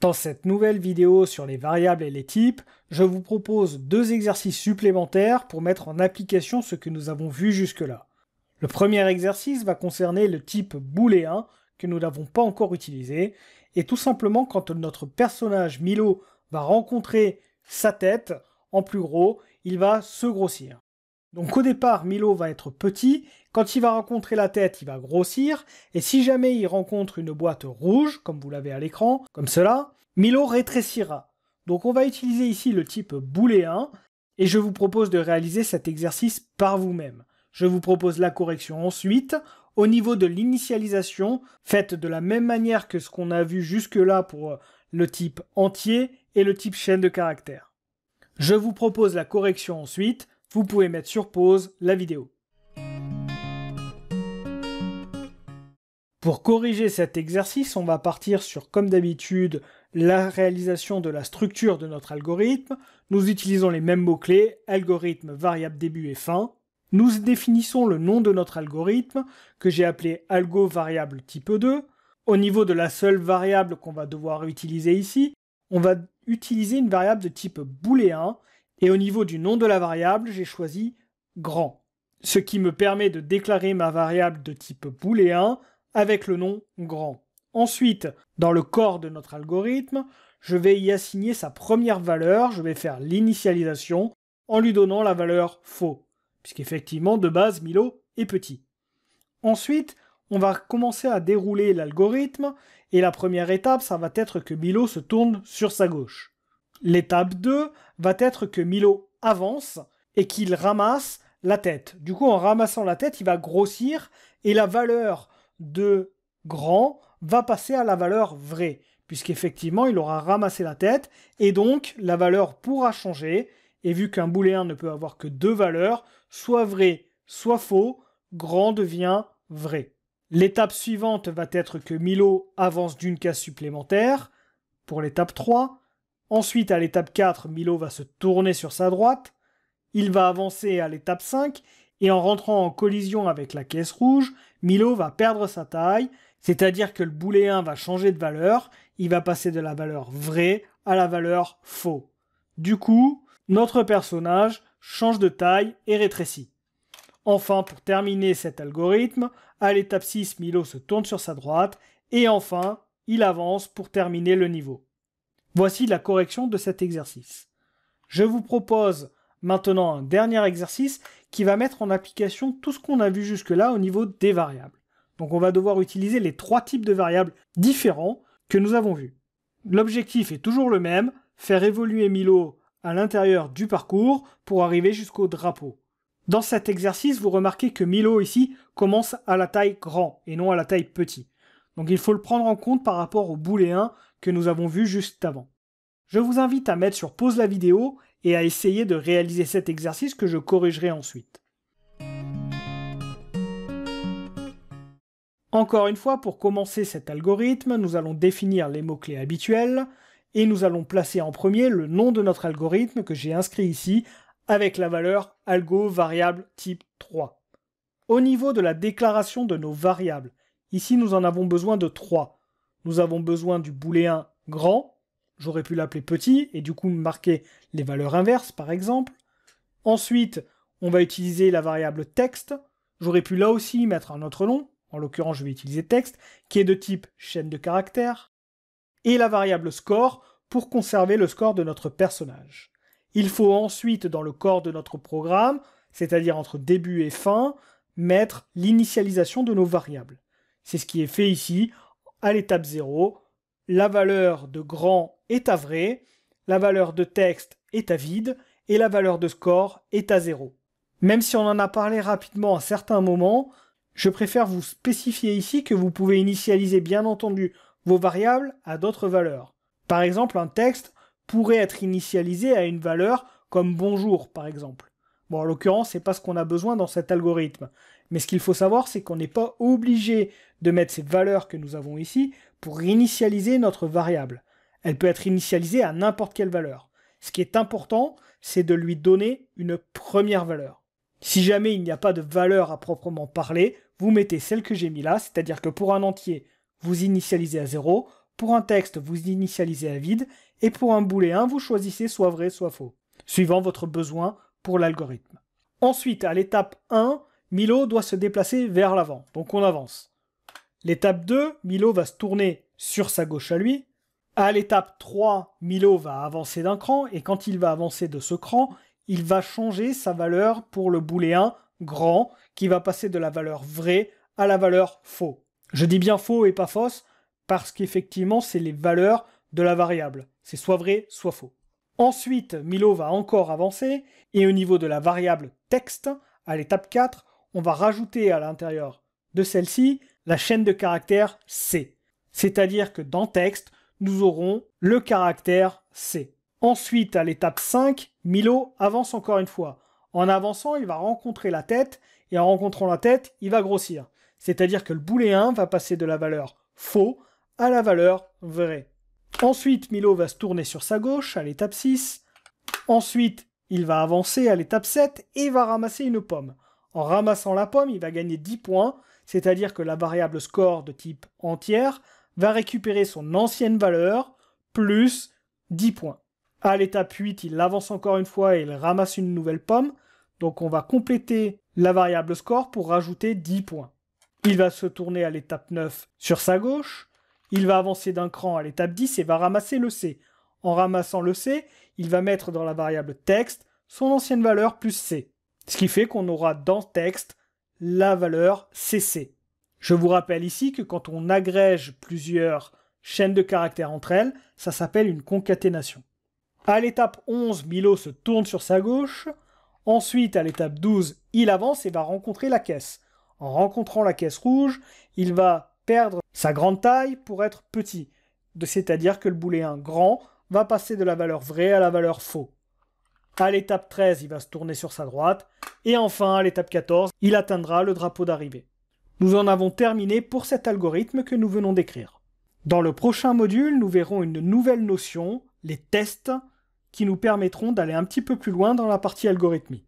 Dans cette nouvelle vidéo sur les variables et les types, je vous propose deux exercices supplémentaires pour mettre en application ce que nous avons vu jusque-là. Le premier exercice va concerner le type booléen que nous n'avons pas encore utilisé, et tout simplement quand notre personnage Milo va rencontrer sa tête en plus gros, il va se grossir. Donc au départ, Milo va être petit, quand il va rencontrer la tête, il va grossir, et si jamais il rencontre une boîte rouge, comme vous l'avez à l'écran, comme cela, Milo rétrécira. Donc on va utiliser ici le type booléen, et je vous propose de réaliser cet exercice par vous-même. Je vous propose la correction ensuite. Au niveau de l'initialisation, faites de la même manière que ce qu'on a vu jusque-là pour le type entier et le type chaîne de caractères. Je vous propose la correction ensuite. Vous pouvez mettre sur pause la vidéo. Pour corriger cet exercice, on va partir sur, comme d'habitude, la réalisation de la structure de notre algorithme. Nous utilisons les mêmes mots-clés, algorithme, variable début et fin. Nous définissons le nom de notre algorithme, que j'ai appelé algo variable type 2. Au niveau de la seule variable qu'on va devoir utiliser ici, on va utiliser une variable de type booléen, et au niveau du nom de la variable, j'ai choisi grand, ce qui me permet de déclarer ma variable de type booléen avec le nom grand. Ensuite, dans le corps de notre algorithme, je vais y assigner sa première valeur, je vais faire l'initialisation en lui donnant la valeur faux, puisqu'effectivement, de base, Milo est petit. Ensuite, on va commencer à dérouler l'algorithme, et la première étape, ça va être que Milo se tourne sur sa gauche. L'étape 2 va être que Milo avance et qu'il ramasse la tête. Du coup, en ramassant la tête, il va grossir et la valeur de grand va passer à la valeur vraie, puisqu'effectivement, il aura ramassé la tête et donc la valeur pourra changer. Et vu qu'un booléen ne peut avoir que deux valeurs, soit vrai, soit faux, grand devient vrai. L'étape suivante va être que Milo avance d'une case supplémentaire pour l'étape 3. Ensuite, à l'étape 4, Milo va se tourner sur sa droite. Il va avancer à l'étape 5, et en rentrant en collision avec la caisse rouge, Milo va perdre sa taille, c'est-à-dire que le booléen va changer de valeur, il va passer de la valeur vraie à la valeur faux. Du coup, notre personnage change de taille et rétrécit. Enfin, pour terminer cet algorithme, à l'étape 6, Milo se tourne sur sa droite, et enfin, il avance pour terminer le niveau. Voici la correction de cet exercice. Je vous propose maintenant un dernier exercice qui va mettre en application tout ce qu'on a vu jusque-là au niveau des variables. Donc on va devoir utiliser les trois types de variables différents que nous avons vus. L'objectif est toujours le même, faire évoluer Milo à l'intérieur du parcours pour arriver jusqu'au drapeau. Dans cet exercice, vous remarquez que Milo ici commence à la taille grand et non à la taille petit. Donc il faut le prendre en compte par rapport au booléen que nous avons vu juste avant. Je vous invite à mettre sur pause la vidéo et à essayer de réaliser cet exercice que je corrigerai ensuite. Encore une fois, pour commencer cet algorithme, nous allons définir les mots-clés habituels et nous allons placer en premier le nom de notre algorithme que j'ai inscrit ici avec la valeur algo variable type 3. Au niveau de la déclaration de nos variables, ici nous en avons besoin de 3. Nous avons besoin du booléen grand, j'aurais pu l'appeler petit et du coup marquer les valeurs inverses par exemple. Ensuite, on va utiliser la variable texte, j'aurais pu là aussi mettre un autre nom, en l'occurrence je vais utiliser texte, qui est de type chaîne de caractères, et la variable score pour conserver le score de notre personnage. Il faut ensuite dans le corps de notre programme, c'est-à-dire entre début et fin, mettre l'initialisation de nos variables. C'est ce qui est fait ici, à l'étape 0, la valeur de grand est à vrai, la valeur de texte est à vide, et la valeur de score est à 0. Même si on en a parlé rapidement à certains moments, je préfère vous spécifier ici que vous pouvez initialiser bien entendu vos variables à d'autres valeurs. Par exemple, un texte pourrait être initialisé à une valeur comme bonjour par exemple. Bon, en l'occurrence, c'est pas ce qu'on a besoin dans cet algorithme. Mais ce qu'il faut savoir, c'est qu'on n'est pas obligé de mettre ces valeurs que nous avons ici pour initialiser notre variable. Elle peut être initialisée à n'importe quelle valeur. Ce qui est important, c'est de lui donner une première valeur. Si jamais il n'y a pas de valeur à proprement parler, vous mettez celle que j'ai mis là, c'est-à-dire que pour un entier, vous initialisez à 0, pour un texte, vous initialisez un vide, et pour un booléen, vous choisissez soit vrai, soit faux, suivant votre besoin pour l'algorithme. Ensuite, à l'étape 1, Milo doit se déplacer vers l'avant, donc on avance. L'étape 2, Milo va se tourner sur sa gauche à lui. À l'étape 3, Milo va avancer d'un cran, et quand il va avancer de ce cran, il va changer sa valeur pour le booléen grand, qui va passer de la valeur vrai à la valeur faux. Je dis bien faux et pas fausse, parce qu'effectivement, c'est les valeurs de la variable. C'est soit vrai, soit faux. Ensuite, Milo va encore avancer, et au niveau de la variable texte, à l'étape 4, on va rajouter à l'intérieur de celle-ci la chaîne de caractères C. C'est-à-dire que dans texte, nous aurons le caractère C. Ensuite, à l'étape 5, Milo avance encore une fois. En avançant, il va rencontrer la tête, et en rencontrant la tête, il va grossir. C'est-à-dire que le booléen va passer de la valeur faux à la valeur vrai. Ensuite, Milo va se tourner sur sa gauche à l'étape 6. Ensuite, il va avancer à l'étape 7 et va ramasser une pomme. En ramassant la pomme, il va gagner 10 points, c'est-à-dire que la variable score de type entière va récupérer son ancienne valeur plus 10 points. À l'étape 8, il avance encore une fois et il ramasse une nouvelle pomme. Donc on va compléter la variable score pour rajouter 10 points. Il va se tourner à l'étape 9 sur sa gauche. Il va avancer d'un cran à l'étape 10 et va ramasser le C. En ramassant le C, il va mettre dans la variable texte son ancienne valeur plus C. Ce qui fait qu'on aura dans texte la valeur CC. Je vous rappelle ici que quand on agrège plusieurs chaînes de caractères entre elles, ça s'appelle une concaténation. À l'étape 11, Milo se tourne sur sa gauche. Ensuite, à l'étape 12, il avance et va rencontrer la caisse. En rencontrant la caisse rouge, il va perdre sa grande taille pour être petit. C'est-à-dire que le booléen grand va passer de la valeur vraie à la valeur faux. À l'étape 13, il va se tourner sur sa droite. Et enfin, à l'étape 14, il atteindra le drapeau d'arrivée. Nous en avons terminé pour cet algorithme que nous venons d'écrire. Dans le prochain module, nous verrons une nouvelle notion, les tests, qui nous permettront d'aller un petit peu plus loin dans la partie algorithmique.